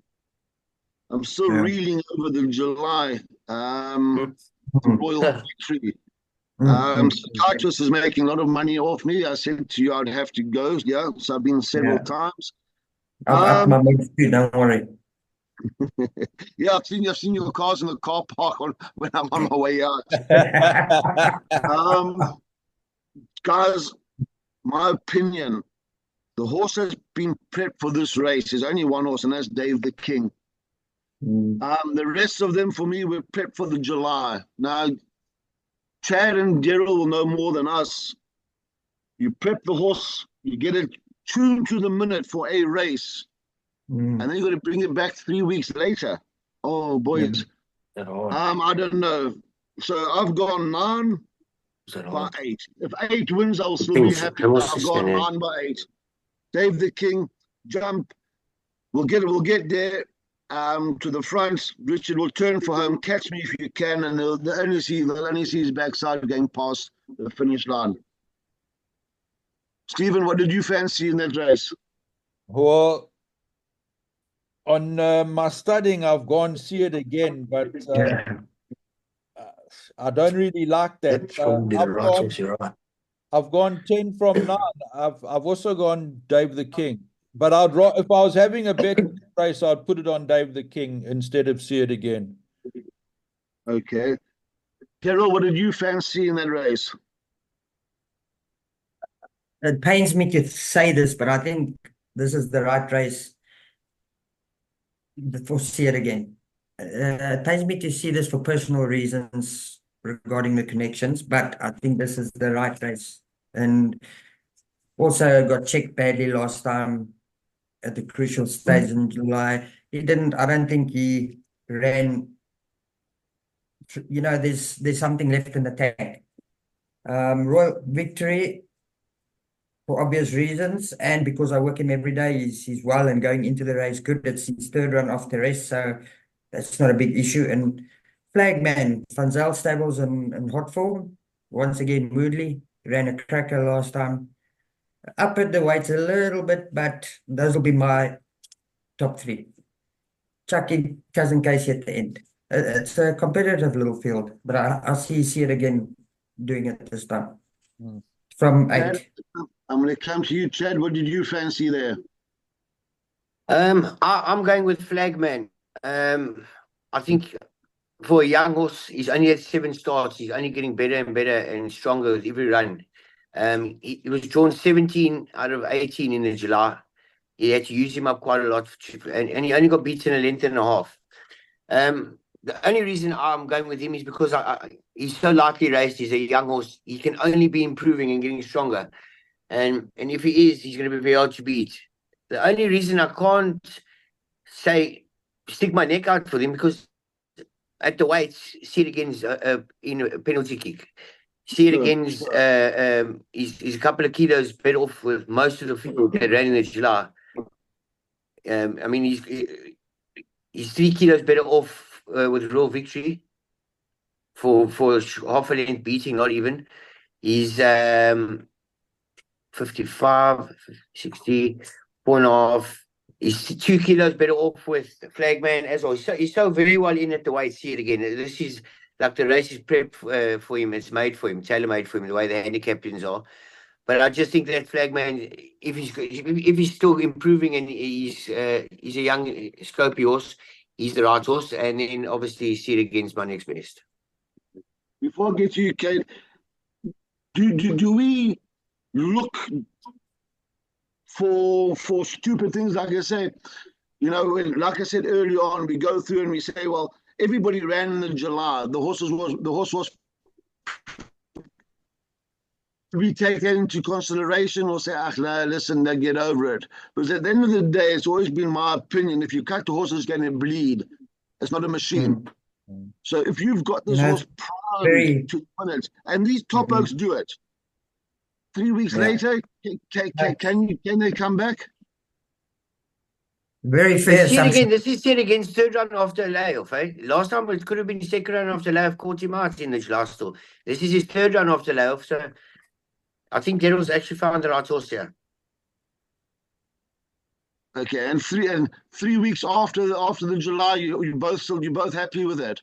I'm still reeling over the July Royal Victory. Titus is making a lot of money off me. I said to you I'd have to go. Yeah, so I've been several times. I've upped my bets too, don't worry. Yeah, I've seen your cars in the car park when I'm on my way out. Guys, my opinion, the horse has been prepped for this race. There's only one horse, and that's Dave the King. The rest of them, for me, were prepped for the July. Now, Chad and Daryl will know more than us. You prep the horse, you get it tuned to the minute for a race, and then you got to bring it back 3 weeks later. Oh, boys. I don't know. So I've gone 9 by 8. If 8 wins, I'll still be happy. I've gone 9 by 8. Dave the King, jump. We'll get there to the front. Richard will turn for home. Catch me if you can, and they'll only see his backside going past the finish line. Stephen, what did you fancy in that race? Well, on my studying, I've gone See It Again, but I don't really like that. I've gone 10 from 9. I've also gone Dave the King. But if I was having a bet race, I'd put it on Dave the King instead of See It Again. Okay. Carol, what did you fancy in that race? It pains me to say this, but I think this is the right race for See It Again. It pains me to see this for personal reasons regarding the connections, but I think this is the right race. And also got checked badly last time at the crucial stage in July. I don't think he ran, there's something left in the tank. Royal Victory, for obvious reasons, and because I work him every day, he's well and going into the race good. It's his 3rd run off the race, so that's not a big issue. And Flagman, Van Zyl Stables and hot form. Once again, Moodley ran a cracker last time. Up at the weights a little bit, but those will be my top 3. Chucking Cousin Casey at the end. It's a competitive little field, but I see it again doing it this time. From 8. I'm going to come to you, Chad. What did you fancy there? I'm going with Flagman. I think for a young horse, he's only had 7 starts. He's only getting better and better and stronger with every run. He was drawn 17 out of 18 in the July. He had to use him up quite a lot, and he only got beaten a length and a half. The only reason I'm going with him is because he's so lightly raced. He's a young horse. He can only be improving and getting stronger. And if he is, he's going to be very hard to beat. The only reason I can't stick my neck out for him, because at the weights, See It Again's in a penalty kick. See It Again's he's a couple of kilos better off with most of the field that ran in the July. I mean, he's 3 kilos better off with Royal Victory for half a length beating, not even. He's 55, 60, 4.5. He's 2 kilos better off with Flagman as well. He's so very well in at the weight. See It Again. This is like the race is prepped for him. It's made for him, tailor-made for him, the way the handicappings are. But I just think that Flagman, if he's still improving and he's a young scopy horse, he's the right horse. And then obviously See It Again's my next best. Before I get to you, Kate, do we look for stupid things? Like I say, like I said earlier on, we go through and we say, well, everybody ran in the July. The horse was we take that into consideration or say, no, listen, they get over it? Because at the end of the day, it's always been my opinion, if you cut the horse, it's going to bleed. It's not a machine. So if you've got this horse primed to win it, and these top oaks do it, 3 weeks later, can they come back? Very fair. This is said against third run after a layoff, eh? Last time it could have been second run after a layoff, caught him out in the last store. This is his third run after layoff, so I think Daryl's actually found the right horse here. Okay, and 3 weeks after the July, you're both happy with that?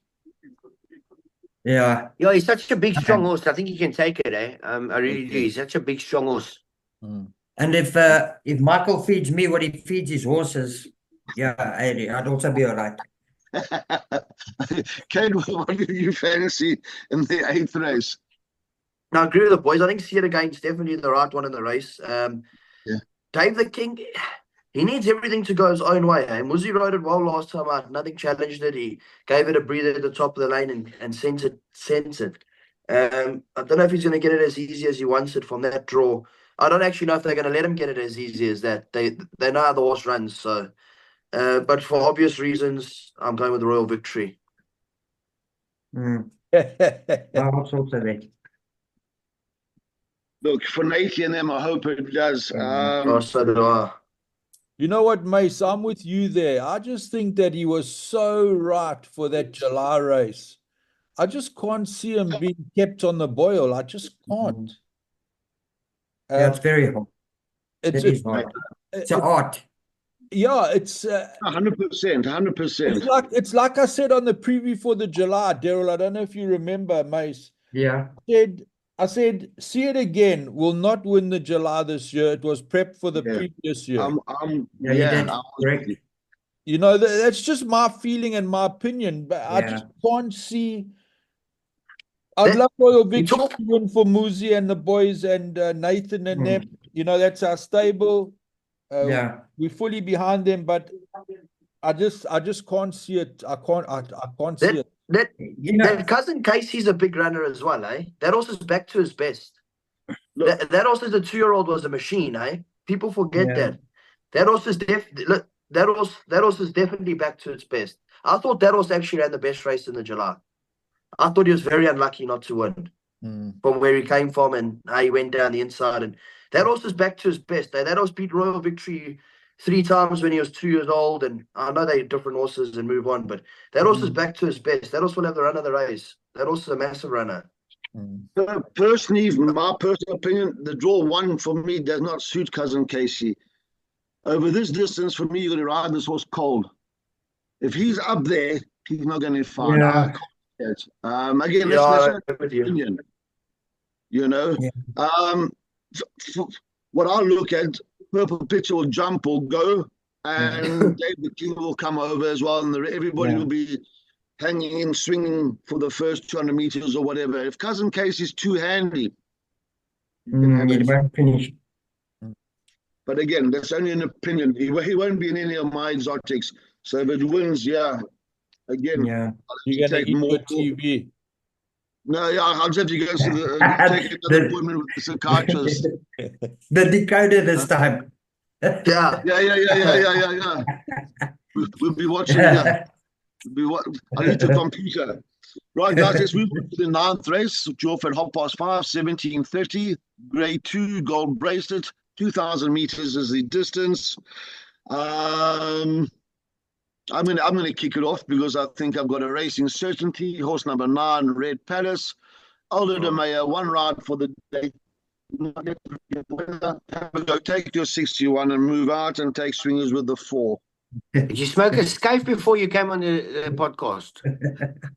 Yeah. Yeah, he's such a big, strong horse. I think he can take it, eh? I really do. He's such a big, strong horse. And if Michael feeds me what he feeds his horses, yeah, I'd also be all right. Kate, what do you fancy in the 8th race? No, I agree with the boys. I think Seed Again's definitely the right one in the race. Dave the King, he needs everything to go his own way. Eh? Muzi rode it well last time out. Nothing challenged it. He gave it a breather at the top of the lane and sent it. I don't know if he's going to get it as easy as he wants it from that draw. I don't actually know if they're going to let him get it as easy as that. They know how the horse runs. So, but for obvious reasons, I'm going with the Royal Victory. I'll also that. Look, for Nate and them, I hope it does. So do I. You know what, Mace? I'm with you there. I just think that he was so right for that July race. I just can't see him being kept on the boil. I just can't. Yeah, it's very hard. It's an art. Yeah, it's 100%. It's like I said on the preview for the July, Daryl. I don't know if you remember, Mace. Yeah. I said, See It Again will not win the July this year. It was prepped for the previous year. Correct. You know, that's just my feeling and my opinion, but I just can't see. I'd love Royal Victory to win for Muzi and the boys and Nathan and them. You know, that's our stable. We're fully behind them, but I just can't see it. I can't see it. That cousin Casey's a big runner as well, eh? That horse is back to his best. That horse as a 2-year-old was a machine, eh? People forget that. That horse is definitely back to its best. I thought that horse actually ran the best race in the July. I thought he was very unlucky not to win from where he came from and how he went down the inside. And that horse is back to his best. Eh? That horse beat Royal Victory 3 times when he was 2 years old. And I know they're different horses and move on, but that horse is back to his best. That horse will have the run of the race. That horse is a massive runner. Personally, my personal opinion, the draw 1 for me does not suit cousin Casey. Over this distance, for me, you're going to ride this horse cold. If he's up there, he's not going to find out. Again, that's opinion. You know, what I look at, Purple Picture will jump or go, and David King will come over as well, and everybody will be hanging in, swinging for the first 200 meters or whatever. If cousin Casey's too handy, you won't finish. But again, that's only an opinion. He won't be in any of my exotics. So if it wins, again, you're going to eat your TV. No, I'll just have to go to take another appointment with the psychiatrist. The decoder this time. Yeah. We'll be watching. I need the computer. Right, guys, let's move on to the 9th race. Draw for 5:30, 17:30. Grade 2, gold bracelet. 2,000 meters is the distance. I'm going to kick it off because I think I've got a racing certainty. Horse number 9, Red Palace. Aldo de Meyer, 1 ride for the day. Go take your 61 and move out and take swingers with the 4. Did you smoke a scarf before you came on the podcast?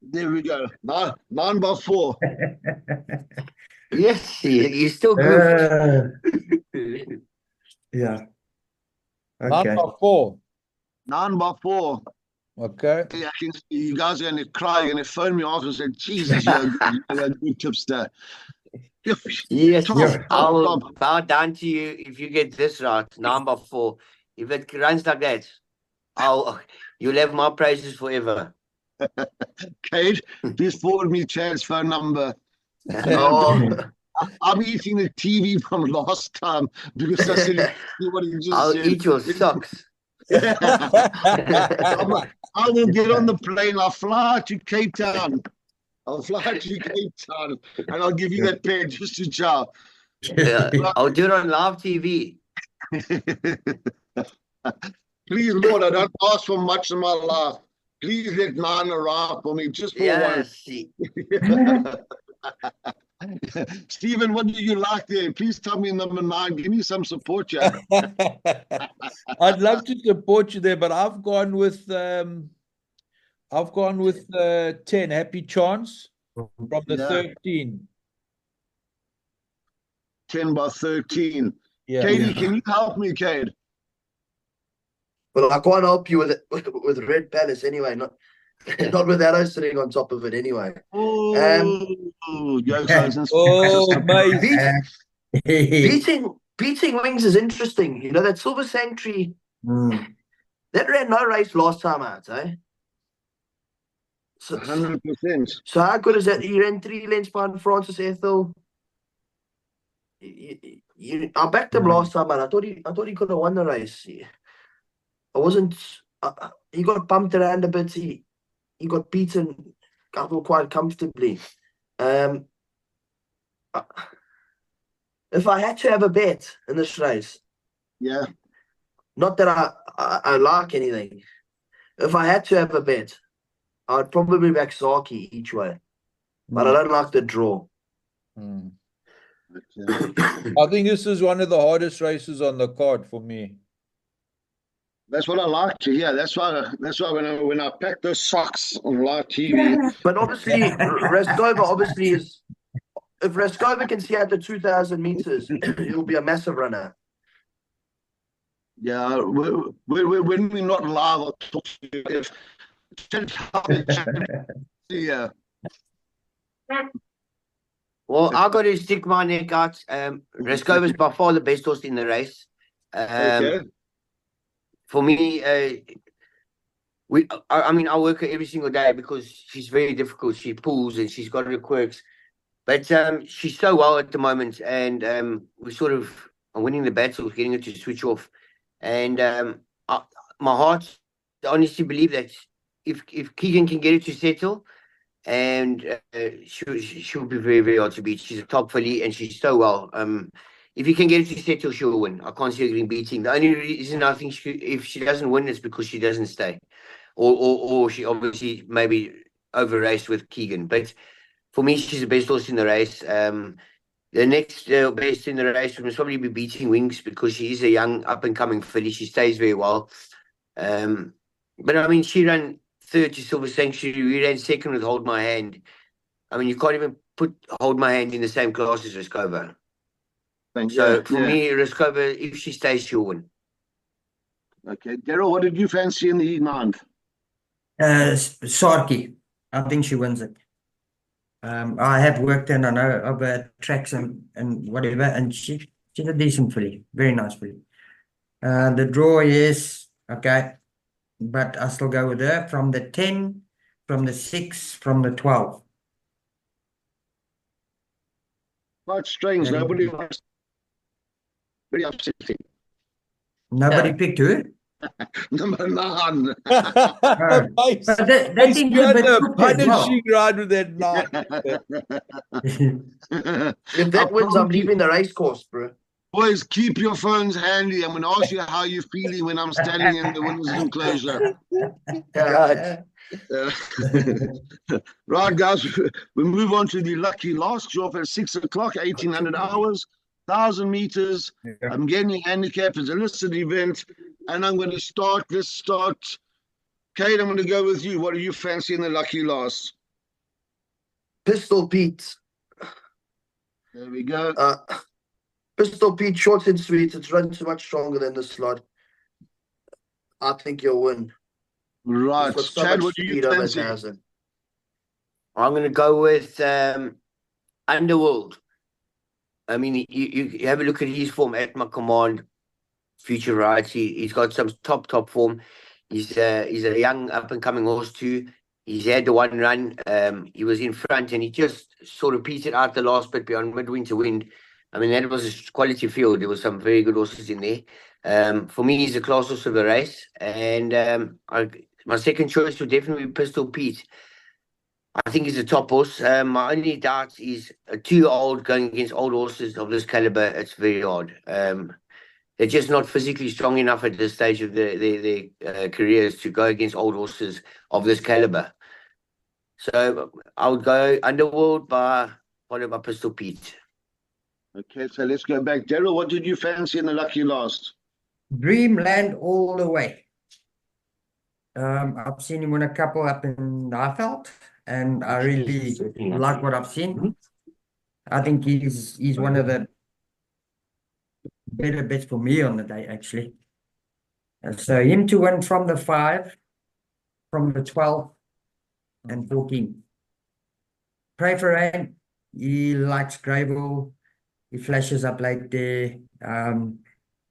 There we go. 9 by 4. Yes, you're still good. Yeah. Okay. 9 by 4. 9 by 4. Okay. Yeah, I can see you guys are going to cry. You're going to phone me after and say, Jesus, you're a good tipster. Yes, I'll bow down to you if you get this right. 9 by 4. If it runs like that, you'll have my praises forever. Kate, please forward me Chad's phone number. I'm eating the TV from last time because I said what he just I'll said. eat your socks. I will get on the plane. I'll fly to Cape Town. And I'll give you that pair just to chow. I'll do it on live TV. Please, Lord, I don't ask for much in my life. Please let 9 arrive for me just for Yes. once. Stephen, what do you like there? Please tell me number 9. Give me some support, yeah. I'd love to support you there, but I've gone with 10 Happy Chance from the 13. 10 by 13. Yeah. Katie, can you help me, Cade? Well, I can't help you with Red Palace anyway. Not with Arrow sitting on top of it anyway. Beating Wings is interesting. You know, that Silver Sanctuary, that ran no race last time out, eh? 100%. So how good is that? He ran 3 lengths behind Francis Ethel. I backed him last time out. I thought he could have won the race. I wasn't. He got bumped around a bit. He got beaten, I thought, quite comfortably. If I had to have a bet in this race, not that I like anything. If I had to have a bet, I'd probably back Zaki each way, but I don't like the draw. I think this is one of the hardest races on the card for me. That's what I like to hear. That's why when I pack those socks on live TV. But obviously, Raskova obviously is. If Raskova can see out the 2,000 meters, he'll be a massive runner. Yeah, when we're not live, I'll talk to you. Yeah. Well, I got to stick my neck out. Raskova's by far the best horse in the race. Okay. For me, I work her every single day because she's very difficult. She pulls and she's got her quirks. But she's so well at the moment, and we sort of are winning the battle, getting her to switch off. And my heart honestly believe that if Keegan can get her to settle, and she'll be very, very hard to beat. She's a top filly, and she's so well. If you can get her to settle, she'll win. I can't see her getting beating. The only reason I think if she doesn't win is because she doesn't stay, or she obviously maybe over raced with Keegan. But for me, she's the best horse in the race. The next best in the race will probably be Beating Wings because she is a young up-and-coming filly. She stays very well. But I mean, she ran third to Silver Sanctuary. We ran second with Hold My Hand. I mean, you can't even put Hold My Hand in the same class as Raskova. So for me, Raskova, if she stays, she'll win. Okay, Daryl, what did you fancy in the E9? Sarki. I think she wins it. I have worked in, I know, over tracks and whatever, and she's a decent filly. Very nice filly. The draw is okay, but I still go with her from the 10, from the 6, from the 12. Quite strange. Nobody was very upsetting. Nobody picked her. Number 9. That seems a bit cooked as well. Punishing ride with that 9. If that wins, I'm leaving the race course, bro. Boys, keep your phones handy. I'm going to ask you how you're feeling when I'm standing in the winner's enclosure. Right, guys, we move on to the lucky last draw at 6 o'clock, 1800 hours, 1,000 meters. I'm getting handicapped. It's a listed event, and I'm going to start. Let's start. Kate, I'm going to go with you. What do you fancy in the lucky last? Pistol Pete. There we go. Pistol Pete, short and sweet. It's run too much stronger than the slot. I think you'll win. Right. Chad, what do you fancy? I'm going to go with Underworld. I mean, you have a look at his form at my command. Future rides. He's got some top form. He's a young up and coming horse too. He's had the one run. He was in front and he just sort of petered out the last bit beyond midwinter wind. I mean, that was a quality field. There was some very good horses in there. For me, he's a class horse of the race. And my second choice would definitely be Pistol Pete. I think he's a top horse. My only doubt is too old going against old horses of this caliber. It's very hard. They're just not physically strong enough at this stage of their careers to go against old horses of this caliber. So I would go Underworld followed by Pistol Pete. Okay, so let's go back. Daryl, what did you fancy in the lucky last? Dreamland all the way. I've seen him win a couple up in Highveld, and I really like what I've seen. I think he's one of the better bets for me on the day, actually. And so him to win from the 5, from the 12, and 14. Pray for Rain. He likes Greyville. He flashes up like there.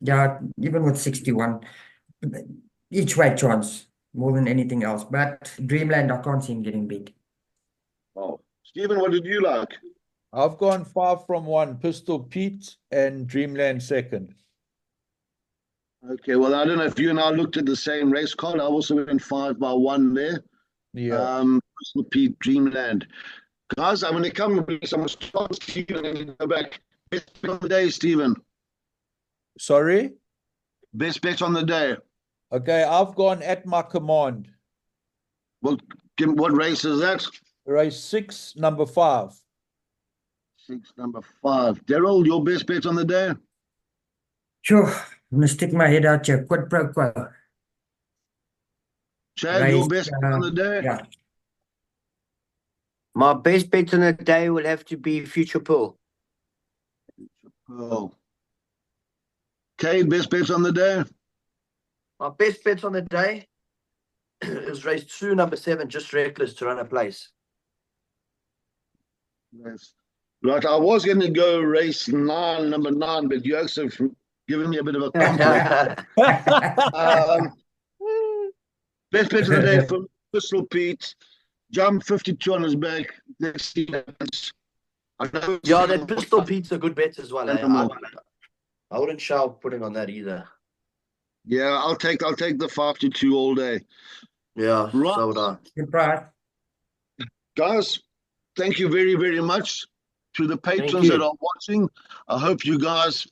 Yeah, even with 61, each way chance more than anything else. But Dreamland, I can't see him getting beat. Oh, Stephen, what did you like? I've gone 5 from 1, Pistol Pete and Dreamland second. Okay, well, I don't know if you and I looked at the same race card. I also went 5 by 1 there. Yeah. Pistol Pete, Dreamland. Guys, I'm going to come with some response, Stephen, and then go back. Best bet on the day, Stephen. Sorry? Best bet on the day. Okay, I've gone At My Command. What race is that? Race 6, number 5. 6, number 5. Daryl, your best bet on the day? Sure, I'm going to stick my head out here. Quid pro quo. Chad, your best bet on the day? Yeah. My best bet on the day will have to be Future Pearl. Oh. Cade, best bets on the day? My best bet on the day is race 2, number 7, Just Reckless, to run a place. Yes. Right, I was going to go race 9, number 9, but you also given me a bit of a compliment. Best bet of the day from Pistol Pete. Jump 52 on his back. Let's see what happens. Yeah, that Pistol Pete's a good bet as well. I wouldn't shout putting on that either. Yeah, I'll take the 52 all day. Yeah, right. So would I. Good price. Guys, thank you very, very much to the patrons that are watching. I hope you guys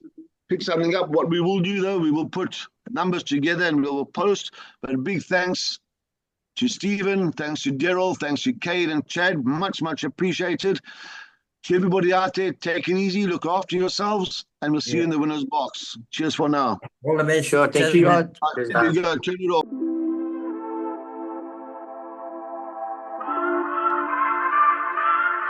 pick something up. What we will do, though, we will put numbers together and we will post. But a big thanks to Stephen, thanks to Daryl, thanks to Cade and Chad. Much, much appreciated. To everybody out there, take it easy, look after yourselves, and we'll see you in the winner's box. Cheers for now. All the best. Sure, thank you. There you go. Turn it off.